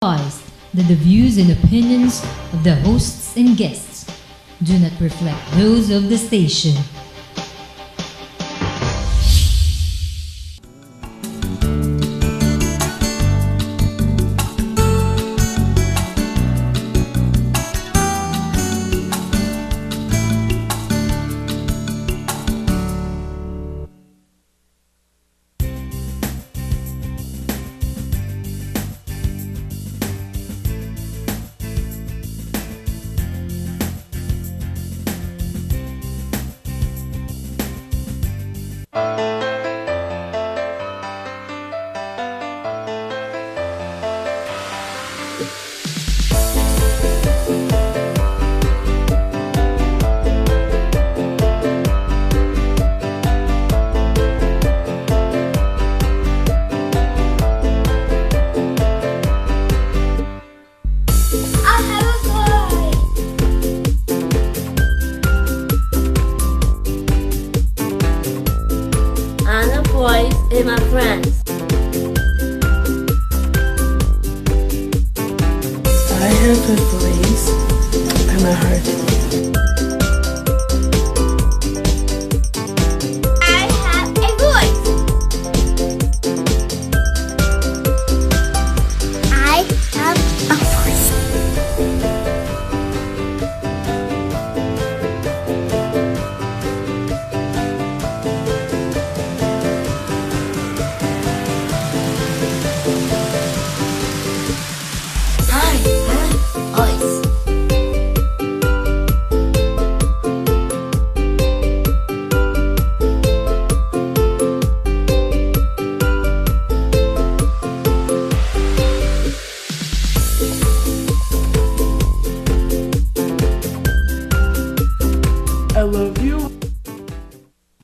advised that the views and opinions of the hosts and guests do not reflect those of the station. And my friends. I have a voice and a heart. I have a voice. I have a voice. I love you.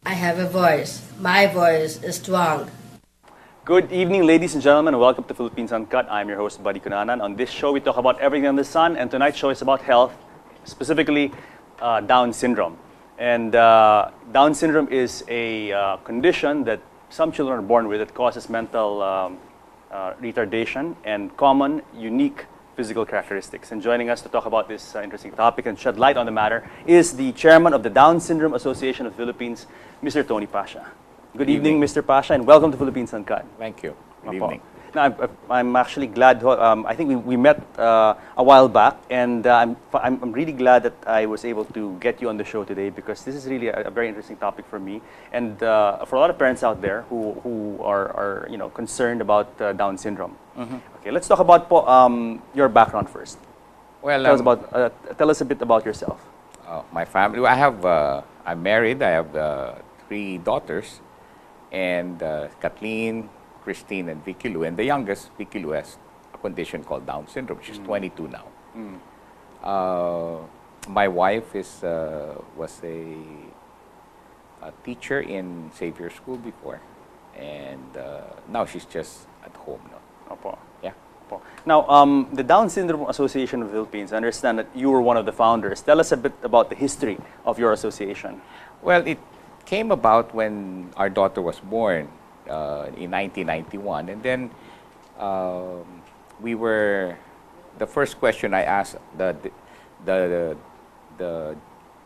I have a voice. My voice is strong. Good evening, ladies and gentlemen, and welcome to Philippines Uncut. I'm your host, Buddy Kunanan. On this show, we talk about everything under the sun, and tonight's show is about health, specifically Down syndrome. And Down syndrome is a condition that some children are born with that causes mental retardation and common, unique physical characteristics. And joining us to talk about this interesting topic and shed light on the matter is the chairman of the Down Syndrome Association of the Philippines, Mr. Tony Pasha. Good evening, Mr. Pasha, and welcome to Philippines Uncut. Thank you. Good Opo. evening. Now, I'm actually glad. I think we met a while back, and I'm really glad that I was able to get you on the show today because this is really a very interesting topic for me and for a lot of parents out there who are concerned about Down syndrome. Okay, let's talk about your background first. Well, Tell us a bit about yourself. my family. I'm married. I have 3 daughters, and Kathleen, Christine, and Vicky Lou. And the youngest, Vicky Lou, has a condition called Down syndrome. She's 22 now. My wife was a teacher in Xavier School before, and now she's just at home. No? Opo. Yeah. Opo. Now, the Down Syndrome Association of the Philippines, I understand that you were one of the founders. Tell us a bit about the history of your association. Well, it came about when our daughter was born in 1991, and then the first question I asked the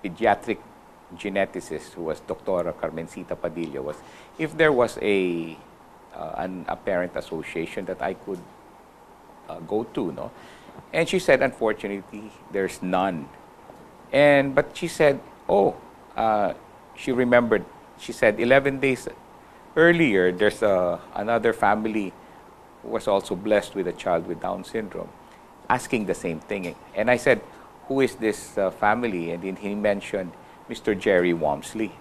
pediatric geneticist, who was Dr. Carmencita Padilla, was if there was an apparent association that I could go to, no? And she said, unfortunately, there's none. But she said, she remembered. She said 11 days earlier, there's another family who was also blessed with a child with Down syndrome, asking the same thing. And I said, who is this family? And then he mentioned Mr. Jerry Walmsley.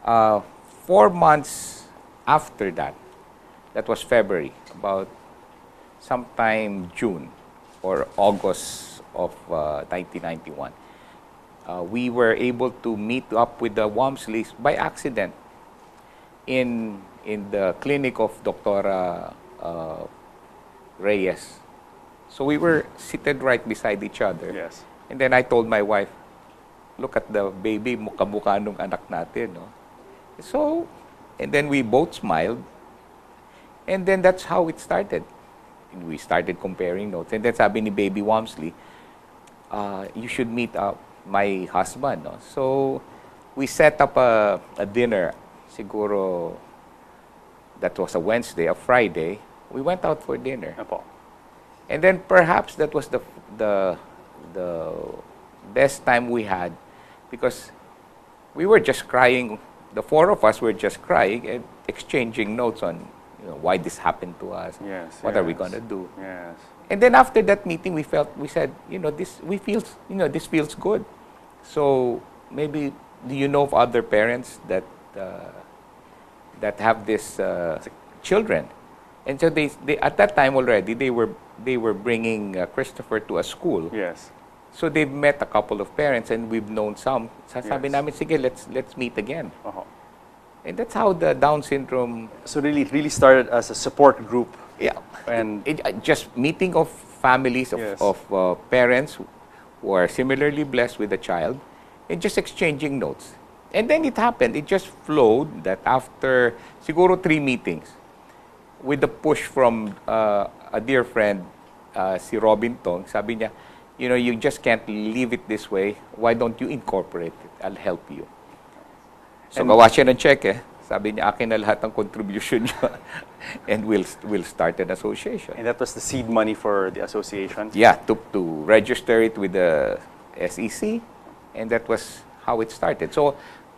4 months after that, that was February, about sometime June or August of 1991, we were able to meet up with the Walmsleys by accident in the clinic of Dr. Reyes. So we were seated right beside each other. Yes. And then I told my wife, look at the baby, mukha-mukha nung anak natin. No? So, and then we both smiled. And then that's how it started. we started comparing notes. And then sabi ni Baby Wamsley, you should meet my husband. No? So we set up a dinner. Siguro that was a Wednesday, a Friday. We went out for dinner. Apo. And then perhaps that was the best time we had, because we were just crying. The four of us were just crying and exchanging notes on, why this happened to us. Yes. What are we gonna do? Yes. And then after that meeting, we said, this feels good. So maybe, do you know of other parents that have this children? And so they at that time already they were bringing Christopher to a school. Yes. So they've met a couple of parents, and we've known some. Sabi Yes. namin, sige, let's meet again. Uh-huh. And that's how the Down syndrome. So it really started as a support group. Yeah. And Just meeting of families of, Yes. of parents who are similarly blessed with a child, and just exchanging notes. And then it happened. It just flowed that after siguro 3 meetings, with the push from a dear friend, si Robin Tong, sabi niya, you just can't leave it this way. Why don't you incorporate it? I'll help you. So gawa siya ng cheque. Sabi niya, akin na lahat ng contribution niya. And we'll start an association. that was the seed money for the association. Yeah, to register it with the SEC. And that was how it started. So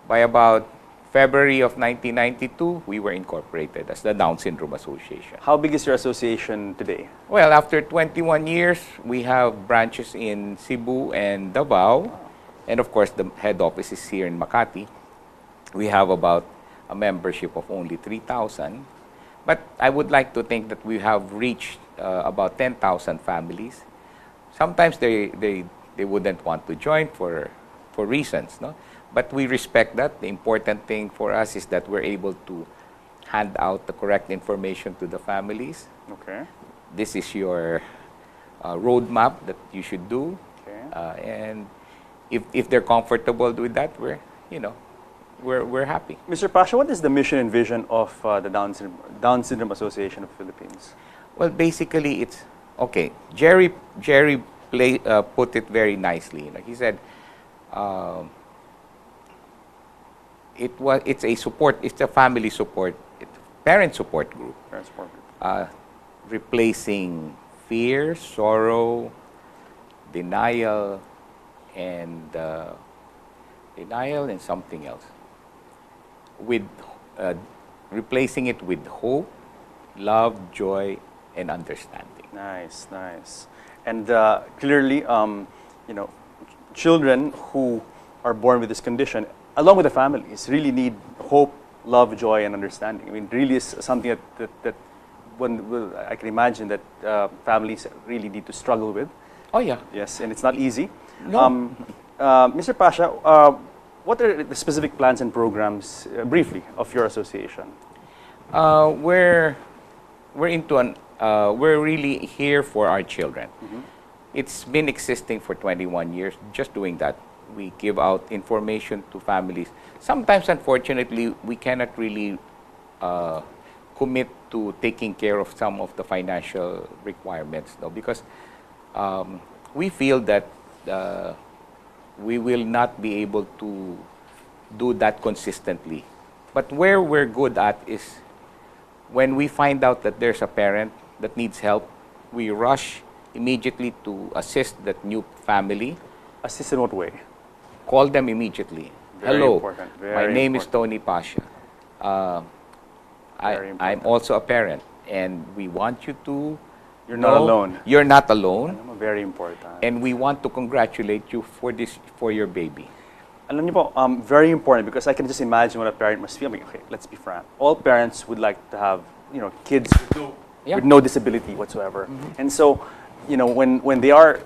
by about February of 1992, we were incorporated as the Down Syndrome Association. How big is your association today? Well, after 21 years, we have branches in Cebu and Davao. And of course, the head office is here in Makati. We have about a membership of only 3,000. But I would like to think that we have reached about 10,000 families. Sometimes they wouldn't want to join for reasons, no? But we respect that. The important thing for us is that we're able to hand out the correct information to the families. Okay. This is your roadmap that you should do. Okay. And if they're comfortable with that, we're happy. Mr. Pasha, what is the mission and vision of the Down Syndrome Association of the Philippines? Well, basically, it's okay. Jerry put it very nicely. He said, it's a family support, parent support group, Parent support group. replacing fear, sorrow, denial, and something else, with replacing it with hope, love, joy, and understanding. Nice, nice. And clearly, children who are born with this condition, along with the families, really need hope, love, joy, and understanding. I mean, really is something that I can imagine that families really need to struggle with. Oh yeah. Yes, and it's not easy. No. Mr. Pasha, what are the specific plans and programs, briefly, of your association? We're really here for our children. Mm-hmm. It's been existing for 21 years, just doing that. We give out information to families. Sometimes, unfortunately, we cannot really commit to taking care of some of the financial requirements, though, because we feel that we will not be able to do that consistently. But where we're good at is when we find out that there's a parent that needs help, we rush immediately to assist that new family. Assist in what way? Call them immediately. Very Hello, important, my very name is important. Tony Pasha. Very I'm important. also a parent, and we want you to You're not know alone. You're not alone, Very important. and we want to congratulate you for your baby. Alam niyo po, very important, because I can just imagine what a parent must feel. I mean, okay, let's be frank. All parents would like to have, kids with no disability whatsoever. Mm-hmm. And so, when they are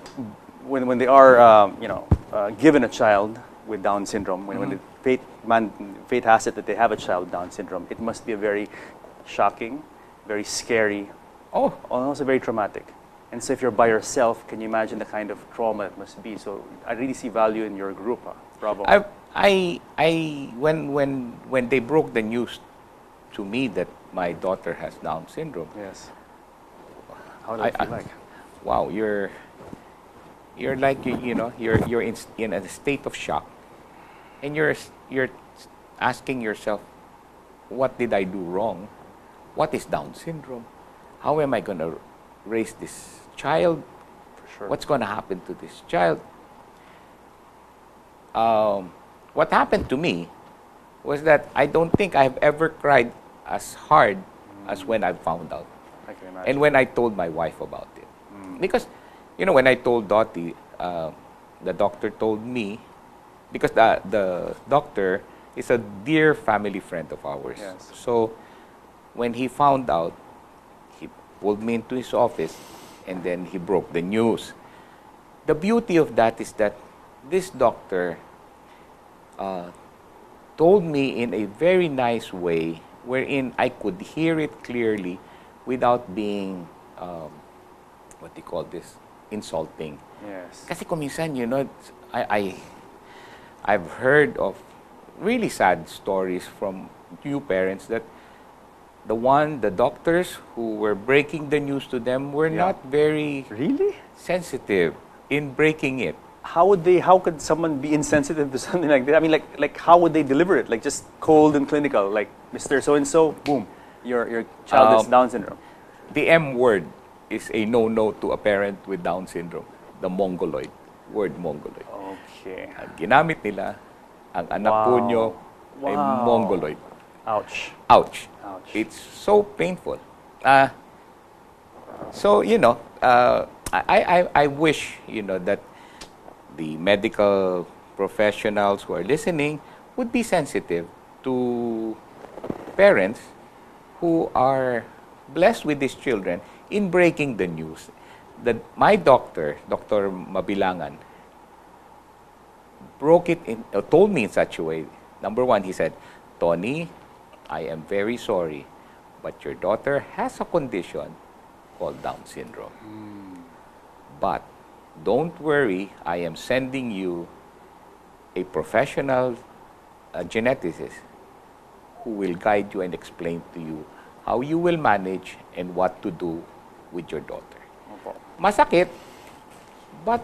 given a child with Down syndrome, when the fate has it that they have a child with Down syndrome, it must be a very shocking, very scary, Oh, also very traumatic. And so if you're by yourself, can you imagine the kind of trauma it must be? So I really see value in your group. Bravo. when they broke the news to me that my daughter has Down syndrome, Yes. How did it feel like? Wow, you're like you're in a state of shock, and you're asking yourself, what did I do wrong? What is Down syndrome? How am I going to raise this child? For sure. What's going to happen to this child? What happened to me was that I don't think I've ever cried as hard as when I found out. I can imagine. And when I told my wife about it. Because, when I told Dottie, the doctor told me, because the doctor is a dear family friend of ours. Yes. So when he found out, he pulled me into his office and then he broke the news. The beauty of that is that this doctor told me in a very nice way wherein I could hear it clearly without being, what do you call this, insulting. Yes. Kasi kung minsan, I've heard of really sad stories from new parents that the doctors who were breaking the news to them were Yeah. not very Really? sensitive in breaking it. How could someone be insensitive to something like that? I mean, like how would they deliver it? Like just cold and clinical, like Mr. So-and-so, boom, your child has Down syndrome. The M word is a no-no to a parent with Down syndrome. The mongoloid. Word mongoloid. Okay. Ang ginamit nila, ang anak po Wow. nyo ay Wow. mongoloid. Ouch. Ouch. Ouch. It's so painful. So, I wish, that the medical professionals who are listening would be sensitive to parents who are blessed with these children in breaking the news. That my doctor, Dr. Mabilangan, told me in such a way. Number one, he said, Tony, I am very sorry, but your daughter has a condition called Down syndrome. But don't worry, I am sending you a professional geneticist who will guide you and explain to you how you will manage and what to do with your daughter. Opo. Masakit, but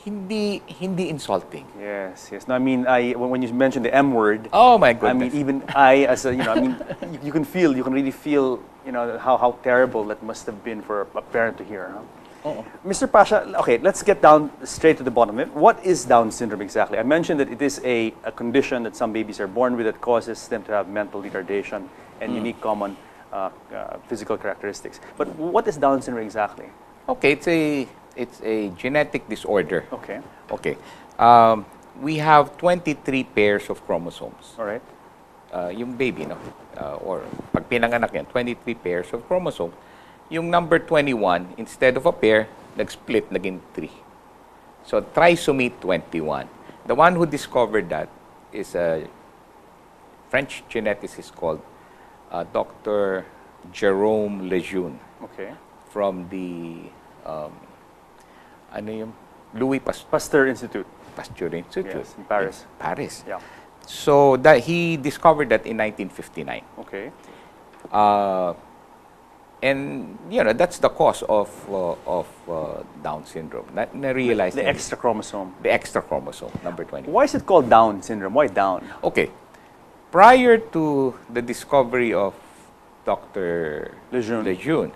hindi insulting. Yes, yes. No, I mean, when you mentioned the M word, Oh my I goodness. mean, even I, as a, I mean, you can really feel, how terrible that must have been for a parent to hear. Huh? Mr. Pasha, okay, let's get down straight to the bottom of it. What is Down syndrome exactly? I mentioned that it is a condition that some babies are born with that causes them to have mental retardation and unique common physical characteristics. But what is Down syndrome exactly? Okay, it's a genetic disorder. Okay, Okay. We have 23 pairs of chromosomes. all right. Yung baby, no? Or pag pinanganak yan, 23 pairs of chromosomes. Yung number 21, instead of a pair, nag-split, naging 3. So, trisomy 21. The one who discovered that is a French geneticist called Dr. Jerome Lejeune Okay. from the Louis Pasteur Institute. Pasteur Institute. Yes, in Paris. Paris. Yeah. So that he discovered that in 1959. Okay. And that's the cause of Down syndrome. Na-realize The niya. extra chromosome. The extra chromosome, number 20. Why is it called Down syndrome? Why Down? Okay. Prior to the discovery of Dr. Lejeune.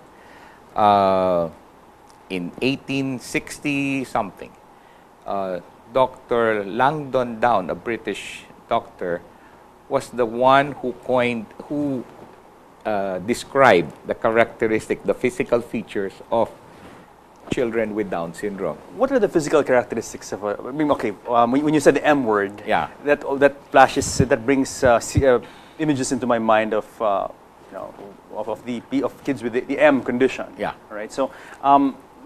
In 1860 something, Dr. Langdon Down, a British doctor, was the one who described the characteristic, the physical features of children with Down syndrome. What are the physical characteristics of I mean, okay, when you said the M word, Yeah. that flashes, that brings images into my mind of kids with the M condition. Yeah. All right. So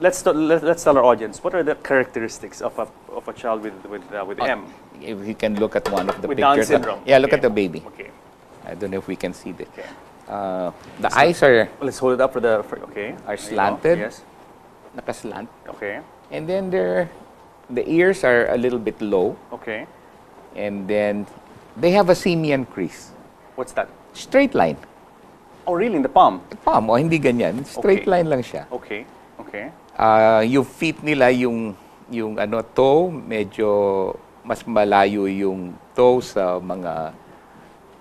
let's tell our audience what are the characteristics of a child with M. If you can look at one of the With Down pictures. syndrome. Yeah, look Okay. at the baby. Okay. I don't know if we can see this. Okay. The eyes are Let's hold it up okay. Are There you go. slanted. Yes. nakaslant. Okay. And then the ears are a little bit low. Okay. And then they have a simian crease. What's that? Straight line. Oh, really? In the palm? Palm, hindi ganyan. Straight Okay. line lang siya. Okay. Okay. Yung feet nila, yung toe, medyo mas malayo yung toe sa mga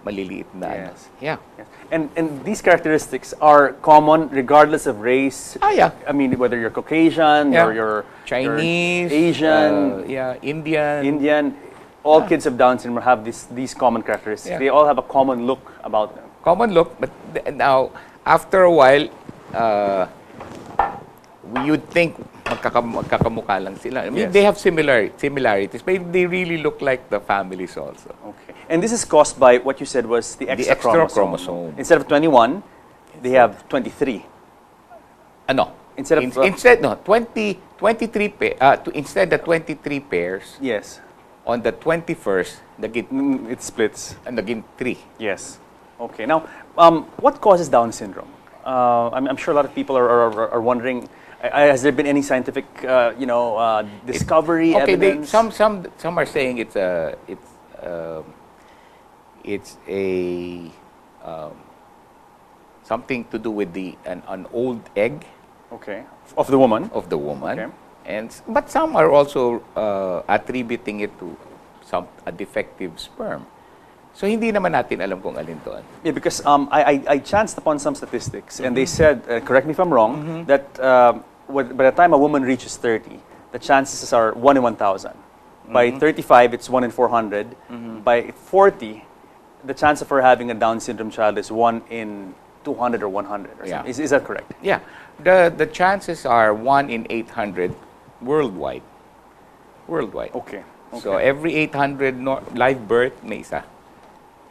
maliliit na Yes. Yeah. Yes. And these characteristics are common regardless of race. Yeah. I mean, whether you're Caucasian Yeah. or you're Chinese, Asian, Indian. all kids of Down syndrome have these common characteristics. Yeah. They all have a common look about them. Common look, but now, after a while, you'd think magkakamukha lang sila. I mean, Yes. they have similarities, but they really look like the families also. Okay. And this is caused by what you said was the extra, extra chromosome. Instead of 21, they have 23. Instead of 23 instead the 23 pairs, yes, on the 21st, it splits. naging 3. Yes. Okay. Now, what causes Down syndrome? I'm sure a lot of people are wondering. Has there been any scientific, discovery? Okay, evidence? some are saying it's a something to do with an old egg Okay. Of the woman. of the woman, Okay. but some are also attributing it to a defective sperm. So hindi naman natin alam kung alin doon. Yeah, because I chanced upon some statistics, and they said, correct me if I'm wrong, that by the time a woman reaches 30, the chances are 1 in 1,000. By 35, it's 1 in 400. By 40, the chance of her having a Down syndrome child is 1 in 200 or 100. Or Yeah. something. Is that correct? Yeah, the chances are 1 in 800 worldwide. Okay. So every 800 live birth, may isa.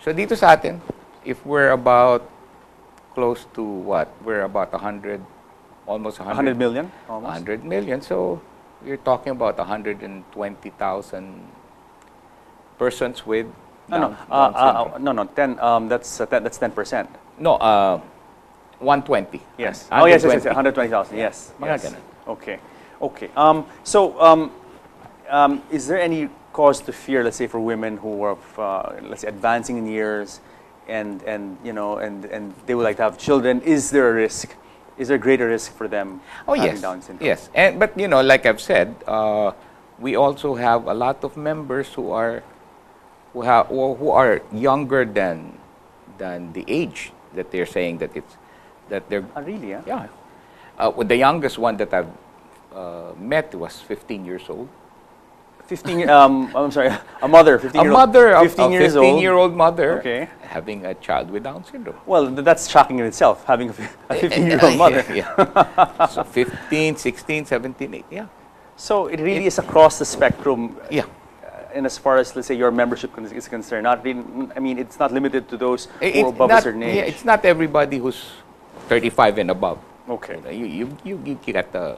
So dito sa atin, if we're about close to what? We're about 100, almost 100 million? Almost. 100 million. So we're talking about 120,000 persons with Down syndrome. No, 10. That's 10%. No, 120. Yes. Oh, yes, 120,000. 120. Yes. Mga Yes. ganun. Okay. Okay. Is there any cause to fear, let's say, for women who are, let's say, advancing in years, and they would like to have children? Is there a risk? Is there a greater risk for them having Yes. Down syndrome? Yes. But like I've said, we also have a lot of members who are younger than the age that they're saying that they're. Ah, really? Yeah. Yeah. Well, the youngest one that I've met was 15 years old. 15. I'm sorry. A mother. 15 A year mother, old, a 15 years old. 15-year-old mother, Okay. having a child with Down syndrome. Well, that's shocking in itself, having a 15-year-old mother. Yeah. So 15, 16, 17, 18. Yeah. So it really is across the spectrum. Yeah. And as far as, let's say, your membership is concerned, not really, I mean, it's not limited to those who It's are above not, a certain age. yeah, it's not everybody who's 35 and above. Okay. You get a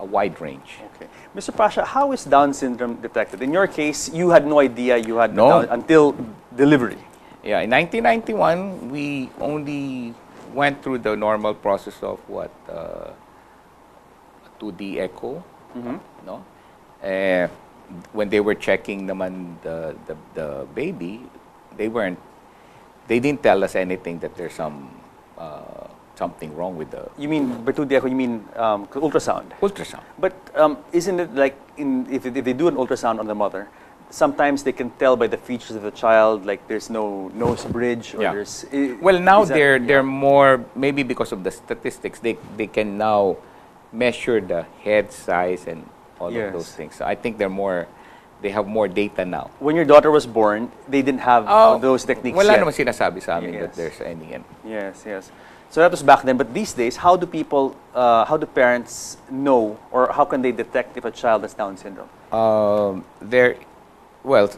wide range. Okay. Mr. Pasha, how is Down syndrome detected? In your case, you had no idea you had No. Down until delivery. Yeah, in 1991, we only went through the normal process of 2D echo, no? When they were checking naman the baby, they didn't tell us anything that there's something wrong with the You mean, by 2D echo, you mean ultrasound? ultrasound. But isn't it like, if they do an ultrasound on the mother, sometimes they can tell by the features of the child, like there's no nose bridge, or Yeah. there's... Well, now is that- they're more, maybe because of the statistics, they can now measure the head size and all Yes. of those things. So I think they have more data now. When your daughter was born, they didn't have those techniques Wala yet. naman sinasabi sa amin that Yes. there's any. Yes, yes. So that was back then. But these days, how do parents know, or how can they detect if a child has Down syndrome?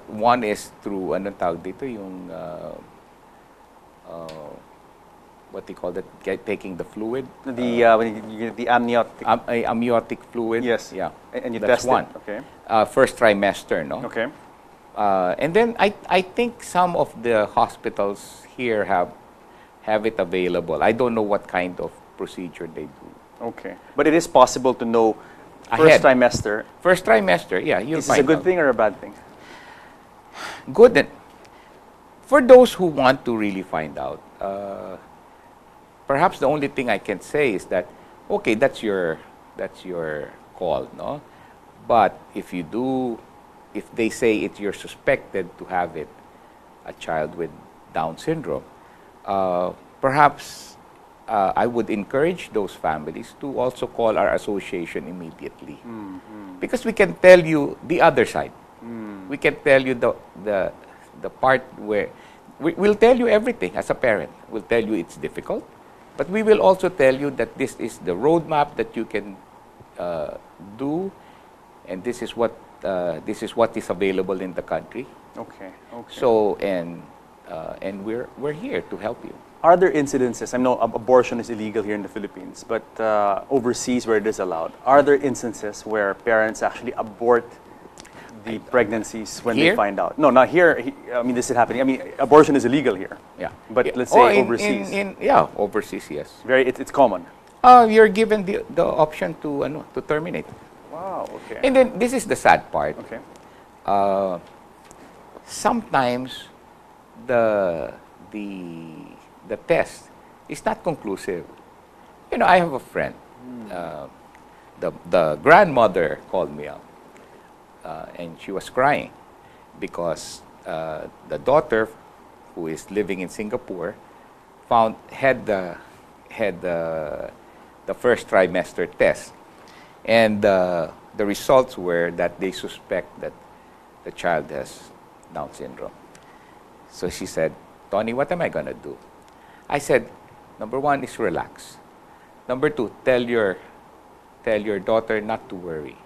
One is through, anong tawag dito, yung, what do you call that, taking the fluid? When you get the amniotic. Amniotic fluid. Yes. Yeah. And you That's test one. it. Okay. First trimester, no? Okay. And then I think some of the hospitals here have it available. I don't know what kind of procedure they do. Okay. But it is possible to know Ahead. first trimester. First trimester, yeah, you'll Is this find a good out. thing or a bad thing? Good. For those who want to really find out, perhaps the only thing I can say is that, okay, that's your call, no? But if they say you're suspected to have a child with Down syndrome, perhaps I would encourage those families to also call our association immediately. Because we can tell you the other side. We can tell you the part where we'll tell you everything as a parent. We'll tell you it's difficult, but we will also tell you that this is the roadmap that you can do, and this is what is available in the country. Okay. So and we're here to help you. Are there incidences? I know abortion is illegal here in the Philippines, but overseas where it is allowed, are there instances where parents actually abort the pregnancies when Here? they find out? No, not here. I mean, this is happening. I mean, abortion is illegal here. Yeah. But let's say overseas. Overseas, yes. It's common. You're given the option to terminate. Wow. Okay. And then this is the sad part. Okay. Sometimes the test is not conclusive. You know, I have a friend. The grandmother called me up, and she was crying because the daughter, who is living in Singapore, had the first trimester test, and the results were that they suspect that the child has Down syndrome. So she said, "Tony, what am I gonna do?" I said, number one is relax. Number two, tell your daughter not to worry.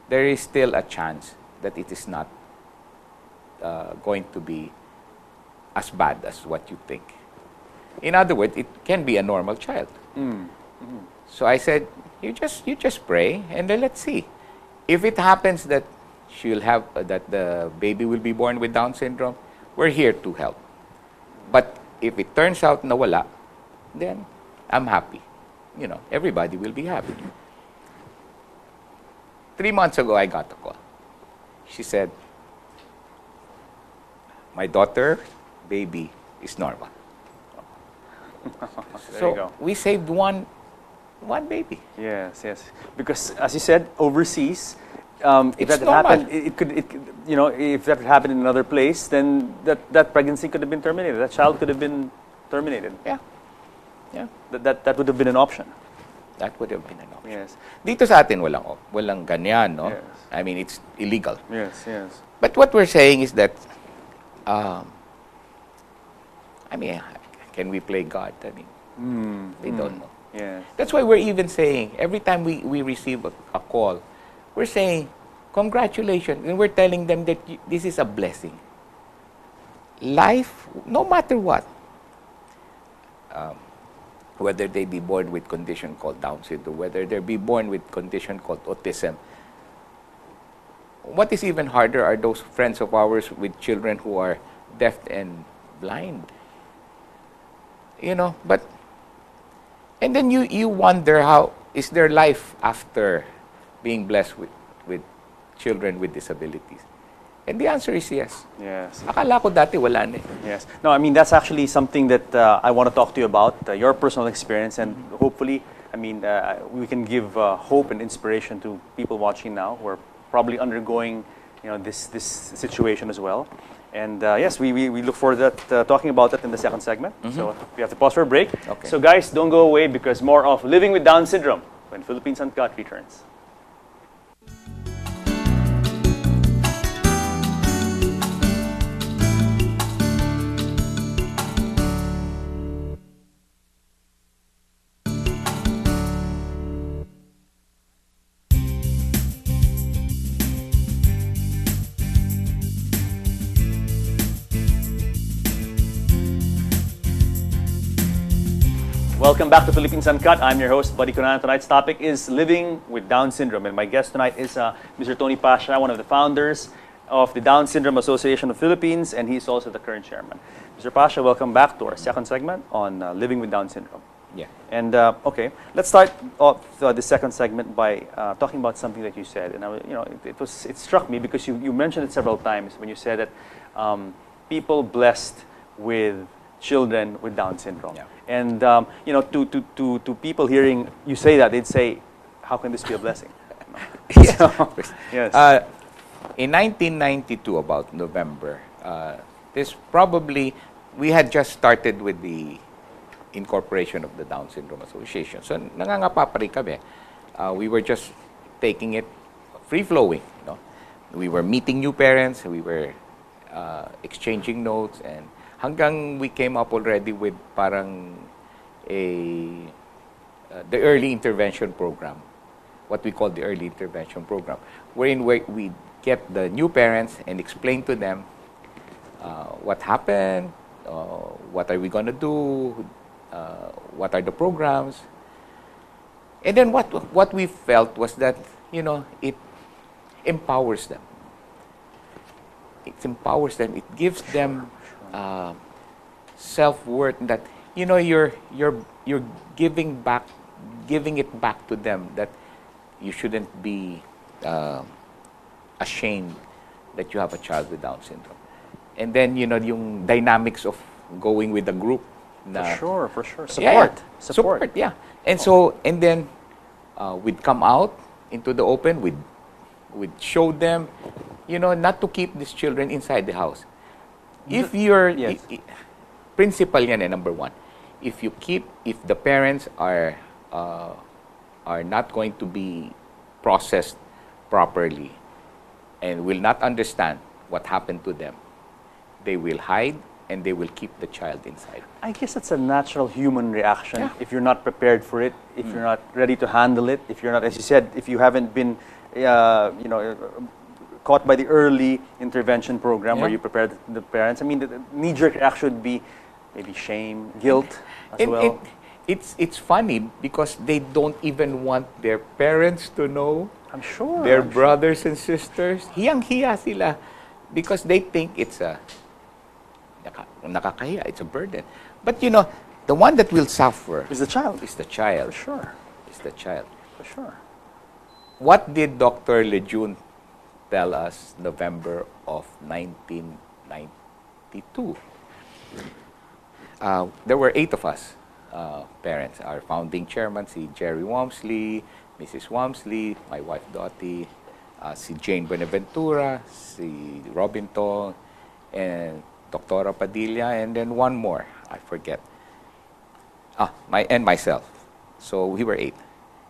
There is still a chance that it is not going to be as bad as what you think. In other words, it can be a normal child. So I said, you just pray, and then let's see. If it happens that she'll have that the baby will be born with Down syndrome, we're here to help. But if it turns out na wala, then I'm happy. You know, everybody will be happy. 3 months ago, I got a call. She said, "My daughter, baby, is normal." There you go. We saved one baby. Yes. Because as you said, overseas, if It's that had normal. happened, it could, you know, if that had happened in another place, then that pregnancy could have been terminated. That child could have been terminated. Yeah. That would have been an option. That would have been an option. Yes. Dito sa atin, walang ganyan, no? Yes. I mean, it's illegal. Yes. But what we're saying is that, I mean, can we play God? I mean, they don't know. Yes. That's why we're even saying, every time we receive a call, we're saying, congratulations, and we're telling them that this is a blessing. Life, no matter what, whether they be born with condition called Down syndrome, whether they be born with condition called autism. What is even harder are those friends of ours with children who are deaf and blind. You know, and then you wonder how is their life after being blessed with children with disabilities. And the answer is yes. Yes. Akala ko dati wala na eh. Yes. No, I mean, that's actually something that I want to talk to you about, your personal experience, and hopefully, I mean, we can give hope and inspiration to people watching now who are probably undergoing, you know, this situation as well. And yes, we look forward to that, talking about that in the second segment. So we have to pause for a break. Okay. So guys, don't go away because more of Living with Down Syndrome when Philippines Uncut returns. Welcome back to Philippines Uncut. I'm your host, Buddy Conan. Tonight's topic is living with Down syndrome. And my guest tonight is Mr. Tony Pasha, one of the founders of the Down Syndrome Association of Philippines, and he's also the current chairman. Mr. Pasha, welcome back to our second segment on living with Down syndrome. Yeah. And okay, let's start off the second segment by talking about something that you said. And it struck me because you mentioned it several times when you said that people blessed with children with Down syndrome. Yeah. And you know, to people hearing you say that, they'd say, "How can this be a blessing?" Yes. Yes. In 1992, about November, this probably, we had just started with the incorporation of the Down Syndrome Association. So, nangangapa pa rin kami. We were just taking it free-flowing. You know? We were meeting new parents, we were exchanging notes, and hanggang we came up already with parang the early intervention program, what we call the early intervention program, wherein we get the new parents and explain to them what happened, what are we going to do, what are the programs. And then what we felt was that, you know, it empowers them. It empowers them. It gives them self-worth that, you know, you're giving it back to them, that you shouldn't be ashamed that you have a child with Down syndrome. And then, you know, yung dynamics of going with a group. For sure. Support. Yeah. Support. Yeah. And so, and then we'd come out into the open, we'd show them, you know, not to keep these children inside the house. If you're, Yes. principle yan number one. If the parents are not going to be processed properly and will not understand what happened to them, they will hide and they will keep the child inside. I guess that's a natural human reaction. Yeah. If you're not prepared for it, if you're not ready to handle it, if you're not, as you said, if you haven't been, you know, caught by the early intervention program where Yeah. you prepared the parents. I mean, the knee-jerk reaction would be maybe shame, guilt as well. It's funny because they don't even want their parents to know, I'm sure. their I'm brothers and sisters. Hiyang-hiya sila because they think it's nakakahiya, it's a burden. But you know, the one that will suffer Is the child. is the child. For sure. Is the child. For sure. What did Dr. Lejeune tell us November of 1992? There were 8 of us, parents. Our founding chairman, si Jerry Wamsley, Mrs. Wamsley, my wife Dottie, si Jane Buenaventura, si Robin Tong, and Dr. Padilla, and then one more, I forget. And myself. So we were 8.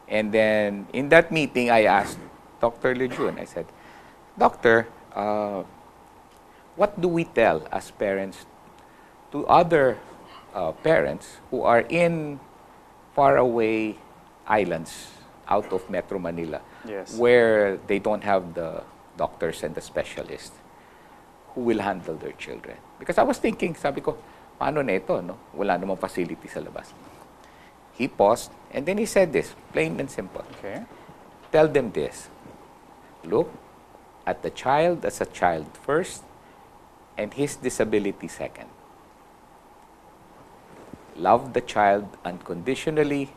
And then in that meeting, I asked Dr. Lejeune, I said, Doctor, what do we tell as parents to other parents who are in faraway islands out of Metro Manila, Yes. where they don't have the doctors and the specialists who will handle their children? Because I was thinking, sabi ko, paano na ito, no? Wala namang facility sa labas. He paused, and then he said this, plain and simple. Okay. Tell them this. Look at the child as a child first, and his disability second. Love the child unconditionally,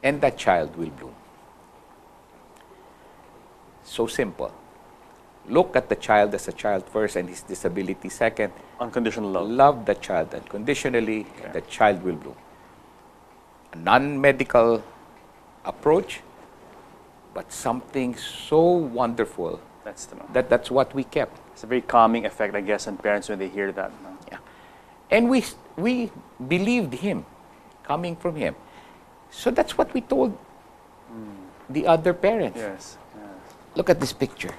and that child will bloom. So simple. Look at the child as a child first, and his disability second. Unconditional love. Love the child unconditionally, and the child will bloom. A non-medical approach, but something so wonderful That's the that's what we kept. It's a very calming effect, I guess, on parents when they hear that. No? Yeah. And we believed him, coming from him. So that's what we told the other parents. Yes. Yeah. Look at this picture.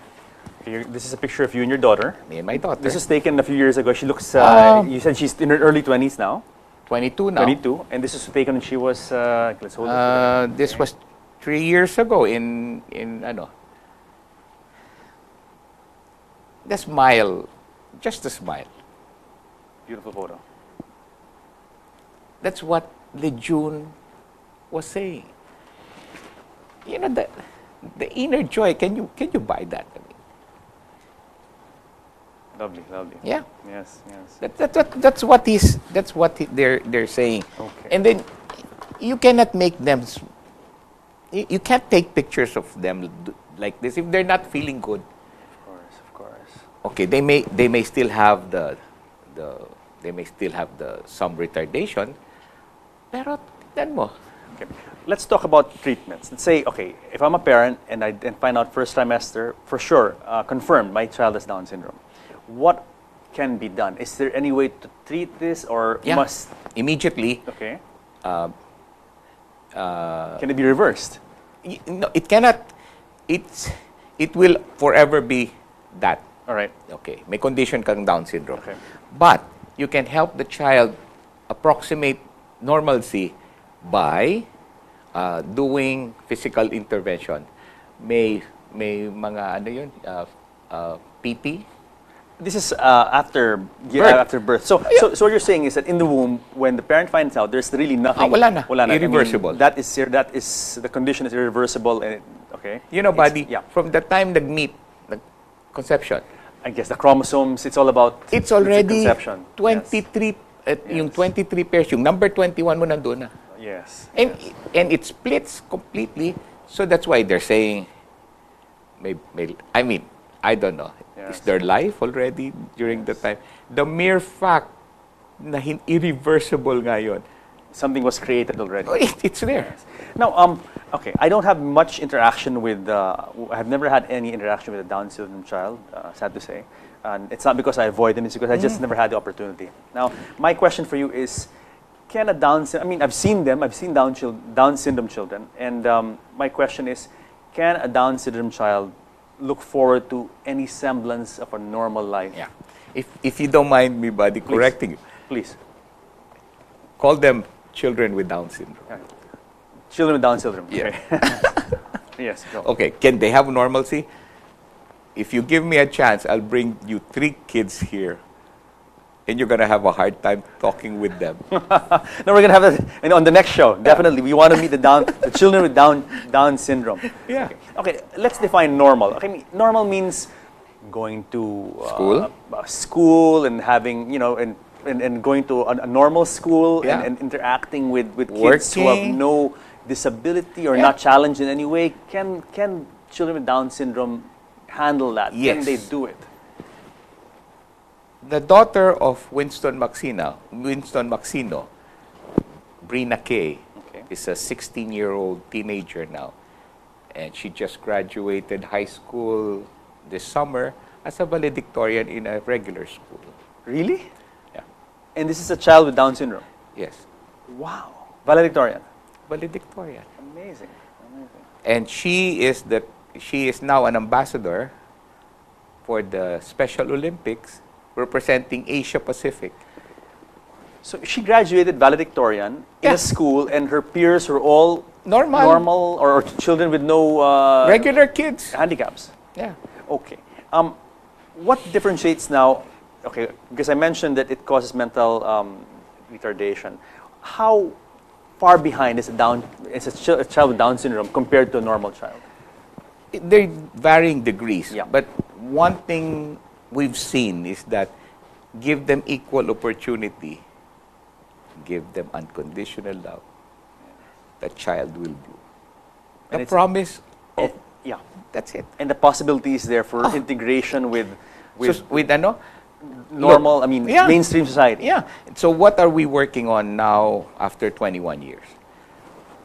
This is a picture of you and your daughter. Me and my daughter. This was taken a few years ago. She looks, you said she's in her early 20s now. 22 now. 22. And this was taken when she was, let's hold it. This was 3 years ago in ano. The smile, just a smile. Beautiful photo. That's what Lejeune was saying. You know, the inner joy, can you buy that? I mean, Lovely, lovely. yeah. Yes, yes. That's what they're saying. Okay. And then you cannot make them you can't take pictures of them like this if they're not feeling good. Of course, of course. Okay, they may still have the They may still have some retardation. Pero, tignan mo. Okay. Let's talk about treatments. Let's say, okay, if I'm a parent and I find out first trimester, for sure, confirmed my child has Down syndrome, what can be done? Is there any way to treat this, or Yeah. must... Immediately, Okay. uh, Can it be reversed? no, it cannot, it will forever be that. All right. Okay, may condition kang Down syndrome. Okay. But you can help the child approximate normalcy by doing physical intervention. May mga ano yun, PT. This is after birth. So what you're saying is that in the womb, when the parent finds out, there's really nothing. Wala na. I mean, Irreversible. that is the condition is irreversible. And okay. You know, buddy, Yeah. from the time nag-meet, conception, I guess the chromosomes. It's all about. it's already conception. 23, yung 23 pairs, yung number 21 mo nandun na. Yes. And it splits completely. So that's why they're saying, I mean, I don't know. Yes. Is there life already during the time? The mere fact na irreversible ngayon, Something was created already. it's there. Now, okay, I don't have much interaction with. I have never had any interaction with a Down syndrome child. Sad to say, and it's not because I avoid them. It's because I just never had the opportunity. Now, my question for you is: can a Down syndrome? I mean, I've seen them. I've seen Down syndrome children, and my question is: can a Down syndrome child look forward to any semblance of a normal life? Yeah. If you don't mind me, buddy, correcting you, Please. call them children with Down syndrome. Yeah. Children with Down syndrome. Yeah. Okay. Yes. Go. Okay, can they have normalcy? If you give me a chance, I'll bring you 3 kids here, and you're gonna have a hard time talking with them. No, we're gonna have that on the next show. Definitely, we want to meet the children with Down syndrome. Yeah. Okay, let's define normal. Okay, normal means going to school and having and going to a normal school Yeah. and interacting with kids who have Working. no disability or Yeah. not challenged in any way. Can children with Down syndrome handle that? Can Yes. they do it? The daughter of Winston Maxino, Brina Kay, Okay. is a 16-year-old teenager now. And she just graduated high school this summer as a valedictorian in a regular school. Really? Yeah. And this is a child with Down syndrome. Yes. Wow. Valedictorian. Valedictorian. Amazing. And she is now an ambassador for the Special Olympics representing Asia Pacific. So she graduated valedictorian in Yeah. a school, and her peers were all Normal. or children with no Regular kids. handicaps. Yeah. Okay. What differentiates now? Okay, because I mentioned that it causes mental retardation. How far behind is a child with Down syndrome compared to a normal child? They're varying degrees. Yeah. But one thing we've seen is that give them equal opportunity, give them unconditional love, the child will bloom. And The it's- promise of, Yeah. that's it. And the possibilities there for integration with So, with ano? normal, Yeah. mainstream society. Yeah. So what are we working on now after 21 years?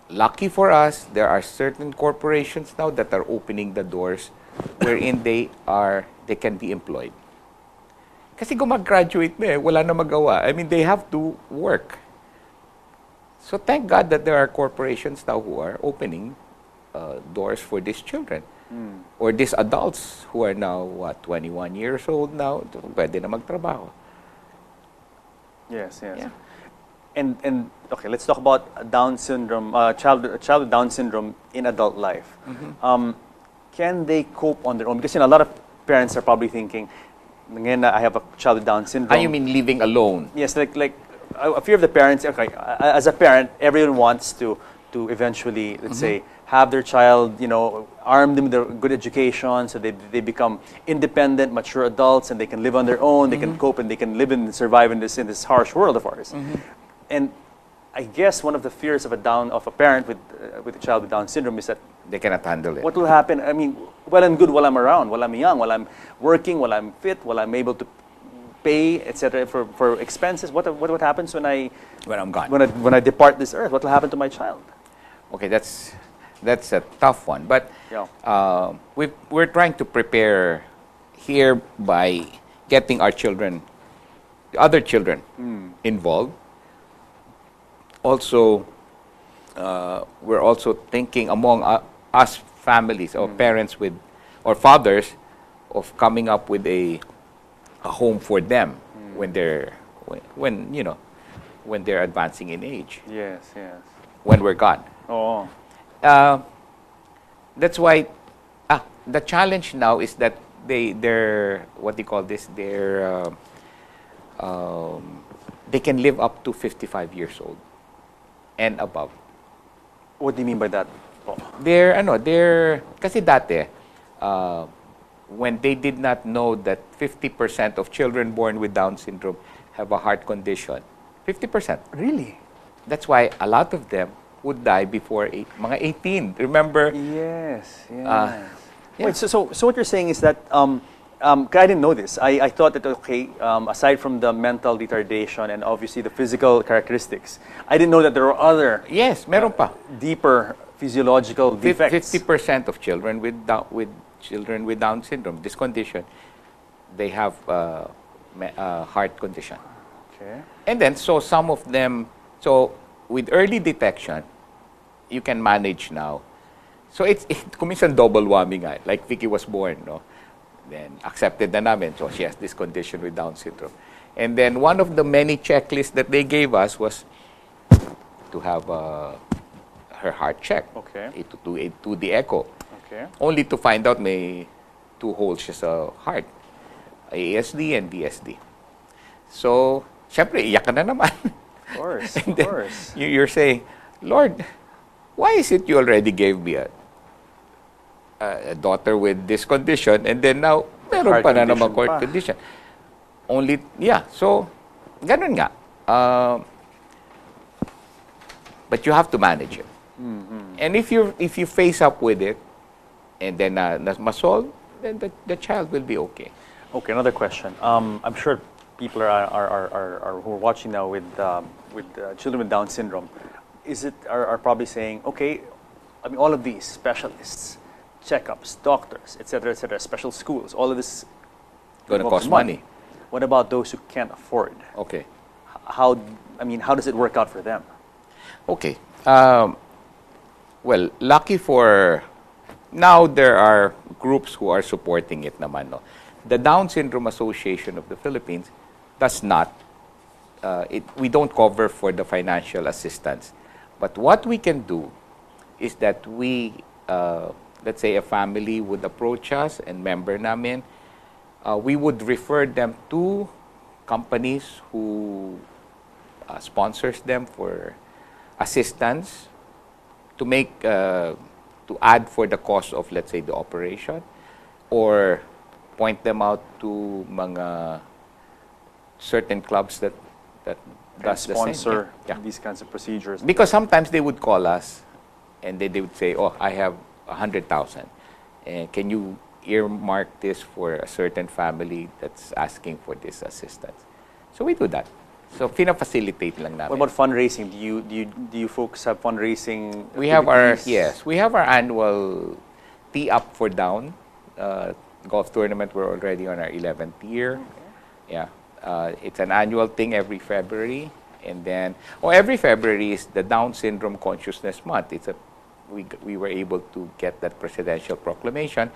Lucky for us, there are certain corporations now that are opening the doors wherein they can be employed. Kasi gumag-graduate na wala na magawa. I mean, they have to work. So thank God that there are corporations now who are opening doors for these children. Or these adults who are now, 21 years old now, pwede na magtrabaho. Yes. Yeah. And okay, let's talk about Down syndrome. Child with Down syndrome in adult life. Can they cope on their own? Because a lot of parents are probably thinking, "Ngayon na I have a child with Down syndrome." You mean living alone? Yes, like a fear of the parents. Okay, as a parent, everyone wants to eventually, let's say, have their child, arm them with a good education, so they become independent, mature adults, and they can live on their own. They can cope and they can live and survive in this harsh world of ours. And I guess one of the fears of a parent with a child with Down syndrome is that They cannot handle it. what will happen? I mean, well and good while I'm around, while I'm young, while I'm working, while I'm fit, while I'm able to pay, etc., for expenses? What happens when When I'm gone. when I depart this earth? What will happen to my child? Okay, that's a tough one. But Yeah. we're trying to prepare here by getting our children, the other children, involved. Also, we're also thinking among us families or parents with or fathers of coming up with a home for them when they're when you know when they're advancing in age, Yes, yes. when we're gone. Oh, That's why the challenge now is that they're what do you call this? They can live up to 55 years old and above. what do you mean by that? Oh. They're kasi dati when they did not know that 50% of children born with Down syndrome have a heart condition. 50%. Really? That's why a lot of them would die before mga 18. Remember? Yes, yes. Yeah. Wait, so what you're saying is that, 'cause I didn't know this. I thought that, okay, aside from the mental retardation and obviously the physical characteristics, I didn't know that there were other Yes, meron pa. deeper physiological defects. 50% of children with Down syndrome, this condition, they have heart condition. Okay. And then, so some of them, so with early detection, you can manage now. So kuminsan double whammy nga. Like Vicky was born, no? Then accepted na namin. So she has this condition with Down syndrome. And then one of the many checklists that they gave us was to have her heart checked. Okay. To the echo. Okay. Only to find out may 2 holes siya sa heart. ASD and DSD. So, syempre, iyak ka na naman. Of course, And of then course. you're saying, Lord, why is it you already gave me a daughter with this condition and then now meron Heart pa na condition naman heart pa. condition? Only, yeah. So, ganun nga. But you have to manage it. And if you face up with it and then ma-solve, then the child will be okay. Okay, another question. I'm sure people are who are watching now with children with Down syndrome, are probably saying, okay, I mean all of these specialists, checkups, doctors, etc., special schools, all of this Gonna involves cost money. What about those who can't afford? Okay. How does it work out for them? Okay. Well, lucky for now, there are groups who are supporting it naman. No? The Down Syndrome Association of the Philippines does not. We don't cover for the financial assistance. But what we can do is that let's say a family would approach us and member namin, we would refer them to companies who sponsors them for assistance to make to add for the cost of, let's say, the operation, or point them out to mga certain clubs that does the same. Sponsor Yeah. these kinds of procedures. Because sometimes they would call us and they would say, oh, I have 100,000. And can you earmark this for a certain family that's asking for this assistance? So we do that. So facilitate lang namin. What about fundraising? Do you folks have fundraising? We have activities? we have our annual Tee Up for Down golf tournament. We're already on our 11th year. Okay. Yeah. It's an annual thing every February. And then, every February is the Down Syndrome Consciousness Month. We were able to get that presidential proclamation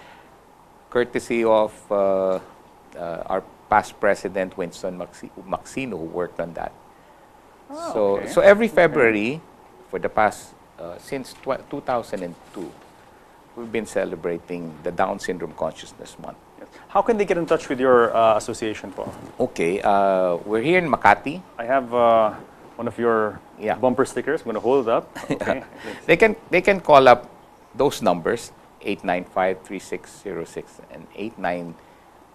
courtesy of our past president, Winston Maxino, who worked on that. Okay. So every February, for the past, since 2002, we've been celebrating the Down Syndrome Consciousness Month. Yes. How can they get in touch with your association, po? Okay, we're here in Makati. I have one of your Yeah. bumper stickers. I'm going to hold it up. Okay. They can call up those numbers, 895-3606 and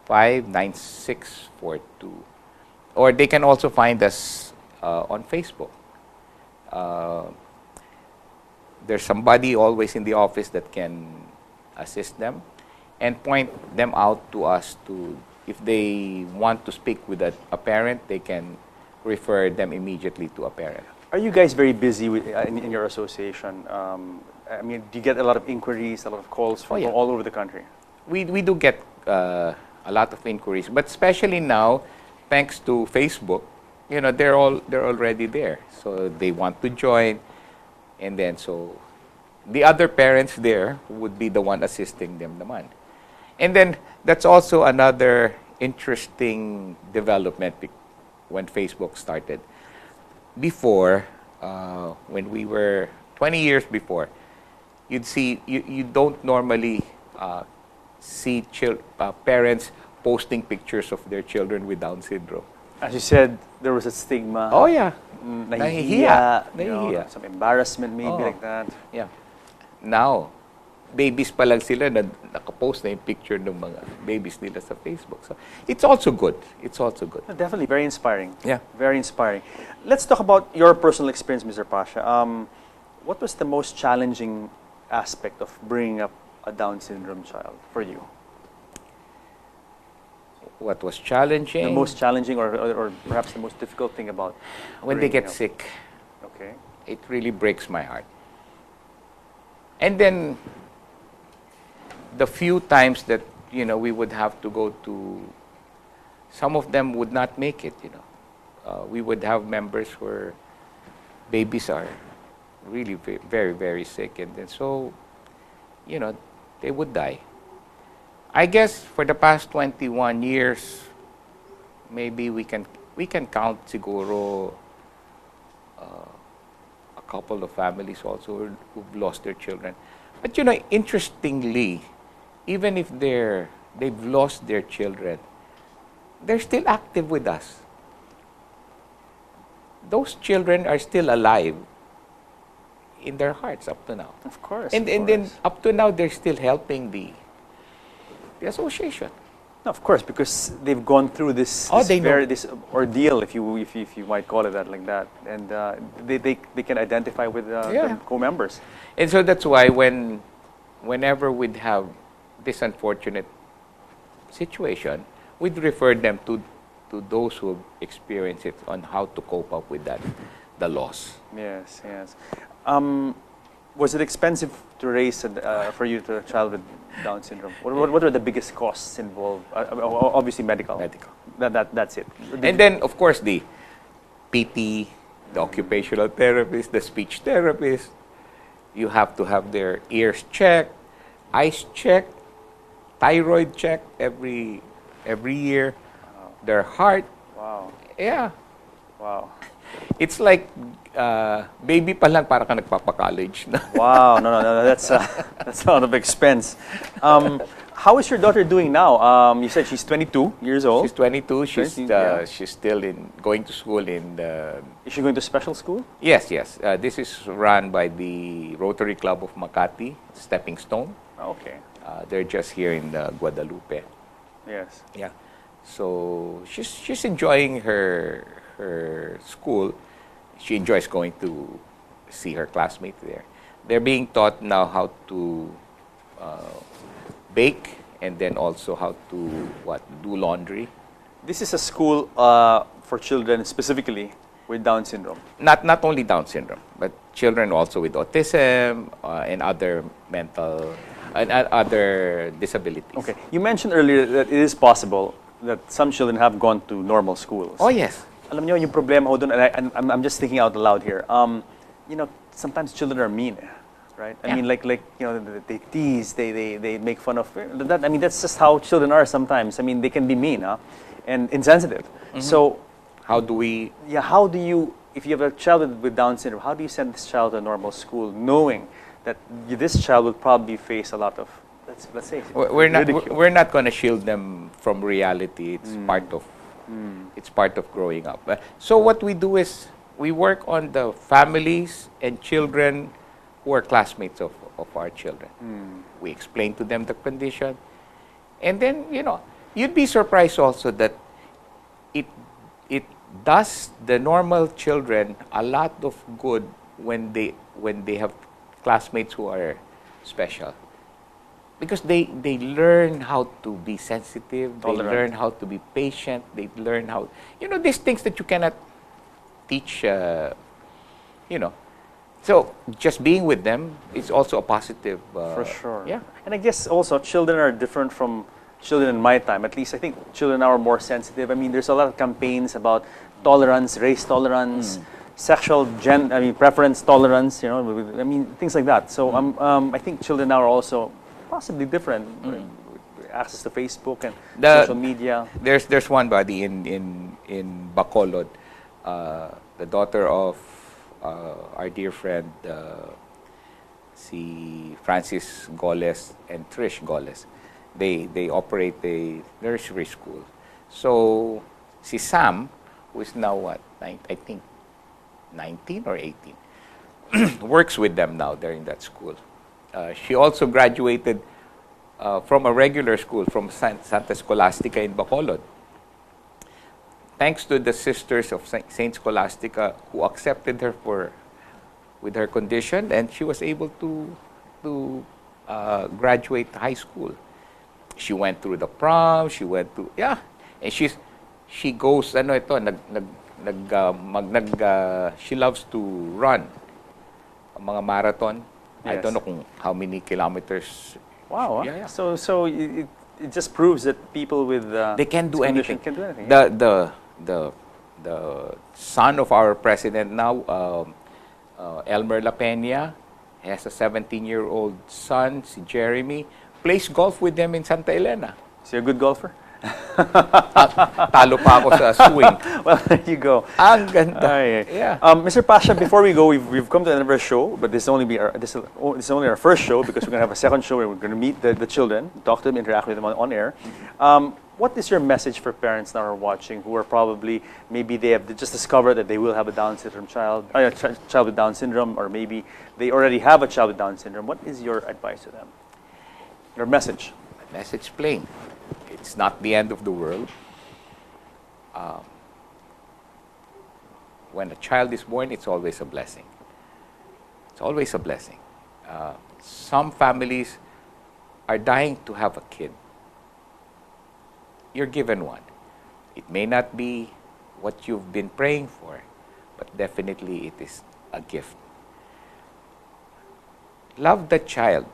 895-9642. Or they can also find us on Facebook. There's somebody always in the office that can assist them and point them out to us to if they want to speak with a parent, they can refer them immediately to a parent. Are you guys very busy in your association? I mean, do you get a lot of inquiries, a lot of calls from yeah. all over the country? We do get a lot of inquiries, but especially now, thanks to Facebook, they're already there, so they want to join, and then so the other parents there would be the one assisting them naman. And then that's also another interesting development when Facebook started. Before, when we were 20 years before, you'd see you don't normally see parents posting pictures of their children with Down syndrome. As you said, there was a stigma. Oh yeah, Nahihiya, Nahihiya. some embarrassment maybe Oh. like that. Yeah. Now, babies pa lang sila na nakapost na yung picture ng mga babies nila sa Facebook. So, it's also good. It's also good. Definitely, very inspiring. Yeah. Very inspiring. Let's talk about your personal experience, Mr. Pasha. What was the most challenging aspect of bringing up a Down syndrome child for you? What was challenging? The most challenging or perhaps the most difficult thing about when they bringing get up- sick. Okay. It really breaks my heart. And then the few times that we would have to go to, some of them would not make it. We would have members where babies are really very, very sick, and then so they would die. I guess for the past 21 years, maybe we can count siguro a couple of families also who've lost their children. But interestingly, even if they've lost their children, they're still active with us. Those children are still alive in their hearts up to now. Of course. And then up to now, they're still helping the association. No, of course, because they've gone through this They know. this ordeal, if you might call it that, like that, and they can identify with their co-members. And so that's why whenever we'd have this unfortunate situation, we'd refer them to those who experience it on how to cope up with that, the loss. Yes, yes. Was it expensive to raise for you to a child with Down syndrome? What are the biggest costs involved? Obviously, medical. Medical. That's it. And then, of course, the PT, the occupational therapist, the speech therapist, you have to have their ears checked, eyes checked, thyroid checked every year, their heart. Wow. Yeah. Wow. It's like baby pa lang para ka nagpapa-college na. Wow. No. That's a lot of expense. How is your daughter doing now? You said she's 22 years old. She's 22. She's 22, yeah. she's still going to school in Is she going to special school? Yes. This is run by the Rotary Club of Makati, Stepping Stone. Okay. They're just here in Guadalupe. Yes. Yeah. So she's enjoying her school. She enjoys going to see her classmates there. They're being taught now how to bake, and then also how to do laundry. This is a school for children specifically with Down syndrome. Not only Down syndrome, but children also with autism and other mental and other disabilities. Okay. You mentioned earlier that it is possible that some children have gone to normal schools. Oh yes. Alam niyo yung problema ho dun, and I'm just thinking out loud here. Sometimes children are mean, right? I Yeah. mean, like they tease, they make fun of that. I mean, that's just how children are sometimes. I mean, they can be mean, and insensitive. Mm-hmm. So, How do we? yeah, how do you, if you have a child with Down syndrome, how do you send this child to a normal school, knowing that this child will probably face a lot of, let's say, ridicule? We're not going to shield them from reality. It's part of growing up. So what we do is we work on the families and children who are classmates of our children. We explain to them the condition, and then you'd be surprised also that it does the normal children a lot of good when they have classmates who are special. because they learn how to be sensitive, they Tolerant. learn how to be patient, they learn how, these things that you cannot teach, you know. So just being with them is also a positive. For sure. Yeah. And I guess also children are different from children in my time. At least I think children now are more sensitive. I mean, there's a lot of campaigns about tolerance, race tolerance, preference tolerance. I mean, things like that. So I think children now are also possibly different. Access to Facebook and social media. There's one body in Bacolod, the daughter of our dear friend, si Francis Goles and Trish Goles. They operate a nursery school. So si Sam, who is now what, I think 19 or 18, works with them now. They're in that school. She also graduated from a regular school, from Santa Scholastica in Bacolod. Thanks to the sisters of Saint Scholastica who accepted her with her condition, and she was able to graduate high school. She went through the prom. She went to and she goes she loves to run mga marathon. I Yes. don't know how many kilometers. Wow. Yeah. So it just proves that people with They can do this anything. condition can do anything. The son of our president now, Elmer La Peña, has a 17-year-old son, si Jeremy, plays golf with them in Santa Elena. Is he a good golfer? Talo pa ako sa swing. Well, there you go. Ang ganda. Ay. Yeah. Mr. Pasha, before we go, we've come to the end of our show, but this is only our first show because we're going to have a second show where we're going to meet the children, talk to them, interact with them on air. What is your message for parents now who are watching who are probably, maybe they have just discovered that they will have a Down syndrome child, child with Down syndrome, or maybe they already have a child with Down syndrome? What is your advice to them? Your message? Message plain. It's not the end of the world. When a child is born, it's always a blessing. It's always a blessing. Some families are dying to have a kid. You're given one. It may not be what you've been praying for, but definitely it is a gift. Love the child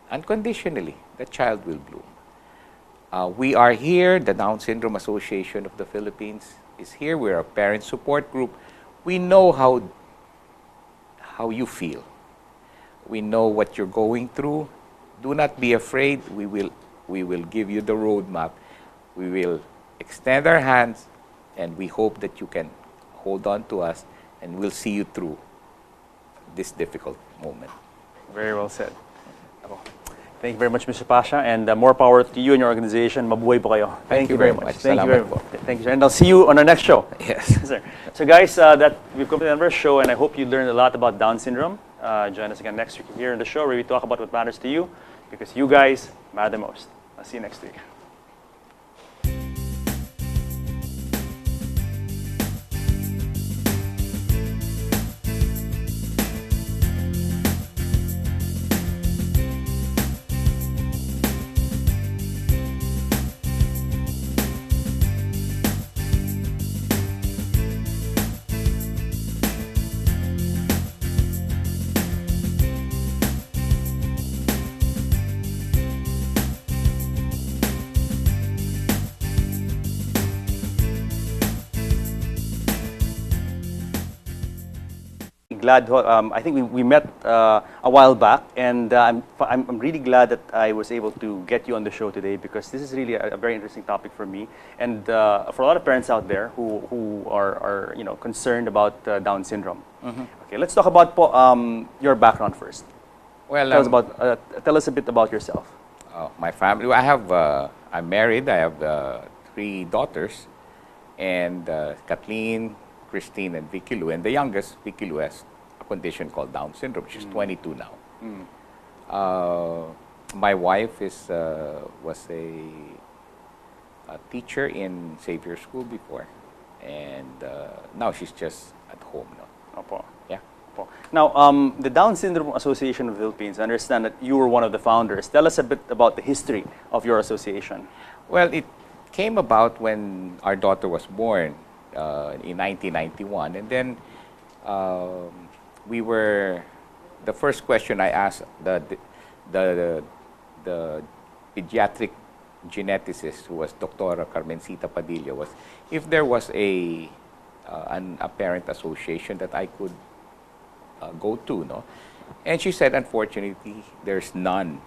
unconditionally. The child will bloom. We are here, the Down Syndrome Association of the Philippines is here. We're a parent support group. We know how you feel. We know what you're going through. Do not be afraid. We will give you the roadmap. We will extend our hands, and we hope that you can hold on to us, and we'll see you through this difficult moment. Very well said. Thank you very much, Mr. Pasha, and more power to you and your organization. Mabuhay po kayo. Thank you very much. Thank you very Salamat much. po. Thank you, sir. And I'll see you on our next show. Yes. Sir. So guys, that we've come to the end of our show, and I hope you learned a lot about Down syndrome. Join us again next week here in the show where we talk about what matters to you, because you guys matter the most. I'll see you next week. Glad. I think we met a while back, and I'm really glad that I was able to get you on the show today, because this is really a very interesting topic for me and for a lot of parents out there who are concerned about Down syndrome. Okay, let's talk about your background first. Well, tell us a bit about yourself. My family. I'm married. I have 3 daughters, and Kathleen, Christine, and Vicky Lou. And the youngest, Vicky Lou, has a condition called Down syndrome. She's 22 now. My wife was a teacher in Xavier School before, and now she's just at home now. Opo. Yeah. Opo. Now, the Down Syndrome Association of the Philippines, I understand that you were one of the founders. Tell us a bit about the history of your association. Well, it came about when our daughter was born in 1991. And then the first question I asked the pediatric geneticist, who was Dr. Carmencita Padilla, was if there was an apparent association that I could go to, no? And she said, unfortunately, there's none.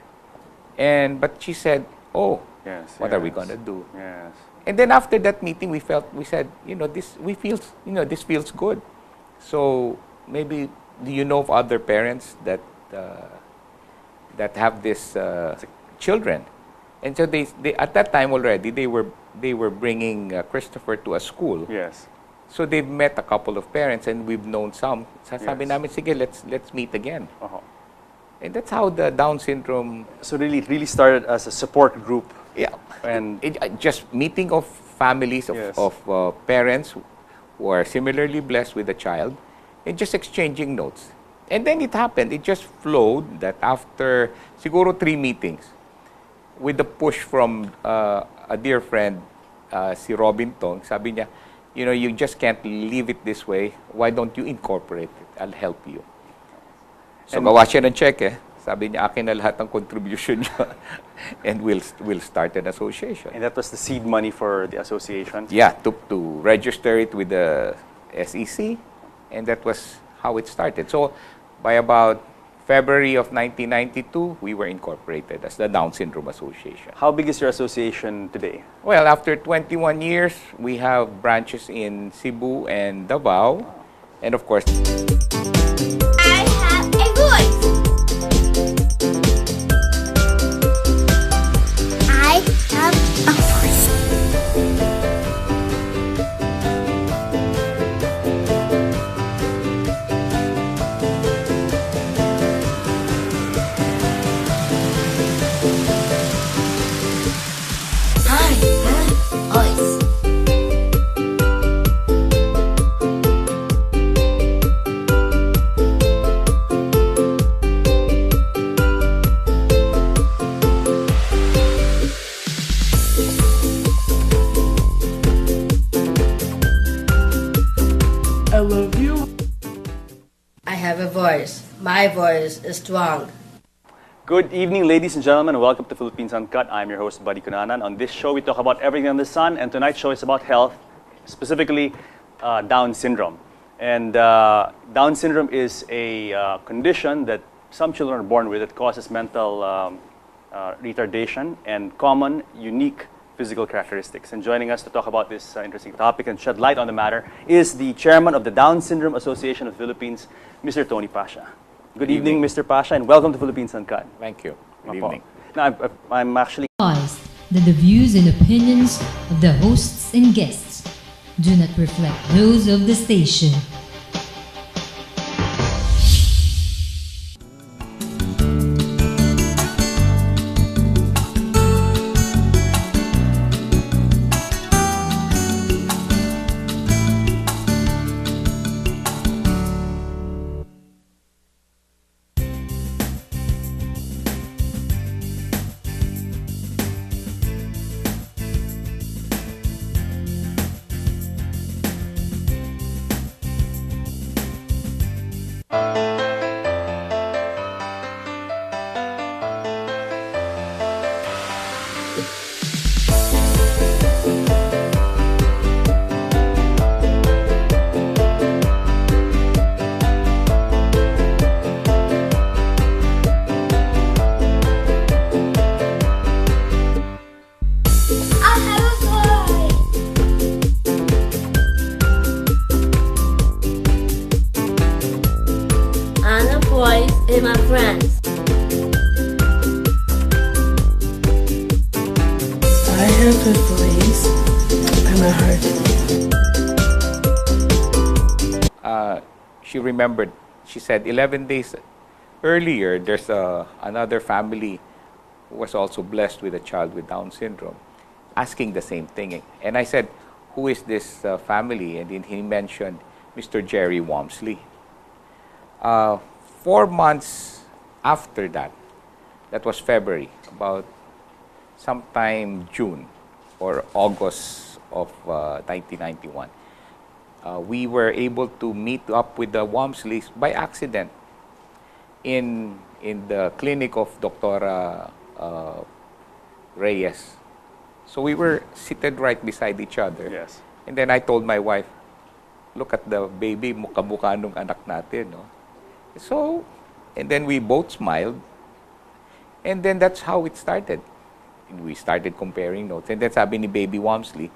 But she said, oh, Yes. what are we gonna do? Yes. And then after that meeting, we said, this feels good. So maybe, do you know of other parents that have this children? And so they at that time already they were bringing Christopher to a school. Yes. So they've met a couple of parents, and we've known some. Sabi Yes. namin, sige, let's meet again. Uh-huh. And that's how the Down syndrome. So really, it really started as a support group. Yeah. And Just meeting of families of, Yes. parents who are similarly blessed with a child, and just exchanging notes. And then it happened. It just flowed that after siguro 3 meetings, with the push from a dear friend, si Robin Tong, sabi niya, you just can't leave it this way. Why don't you incorporate it? I'll help you. So gawa siya ng cheque. Sabi niya, akin na lahat ng contribution niya. And we'll start an association. that was the seed money for the association. Yeah, to register it with the SEC. And that was how it started. So by about February of 1992, we were incorporated as the Down Syndrome Association. How big is your association today? Well, after 21 years, we have branches in Cebu and Davao. And of course, I have a voice. I have a voice. I have a voice. I love you. I have a voice. My voice is strong. Good evening, ladies and gentlemen, and welcome to Philippines Uncut. I'm your host, Buddy Kunanan. On this show, we talk about everything under the sun, and tonight's show is about health, specifically Down syndrome. And Down syndrome is a condition that some children are born with that causes mental retardation and common, unique physical characteristics. And joining us to talk about this interesting topic and shed light on the matter is the chairman of the Down Syndrome Association of the Philippines, Mr. Tony Pasha. Good evening, Mr. Pasha, and welcome to Philippines Uncut. thank you. Good Opo. evening. Now, I'm actually Advised that the views and opinions of the hosts and guests do not reflect those of the station. I have a voice. And a voice in my friends. I have a voice and a heart. She remembered, she said 11 days earlier, there's another family who was also blessed with a child with Down syndrome, asking the same thing. And I said, who is this family? And then he mentioned Mr. Jerry Walmsley. 4 months after that, that was February, about sometime June or August of 1991, we were able to meet up with the Walmsleys by accident in the clinic of Dr. Reyes. So we were seated right beside each other. Yes. And then I told my wife, look at the baby, mukha-mukha nung anak natin. No? So, and then we both smiled. And then that's how it started. And we started comparing notes. And then sabi ni Baby Walmsley,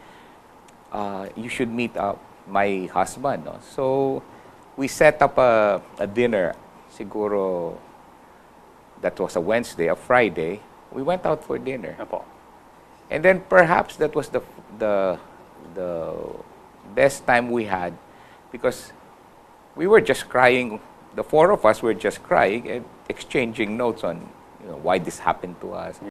you should meet my husband. No? So, we set up a dinner. Siguro, that was a Wednesday, a Friday. We went out for dinner. Apo. And then perhaps that was the best time we had, because we were just crying. The four of us were just crying and exchanging notes on why this happened to us.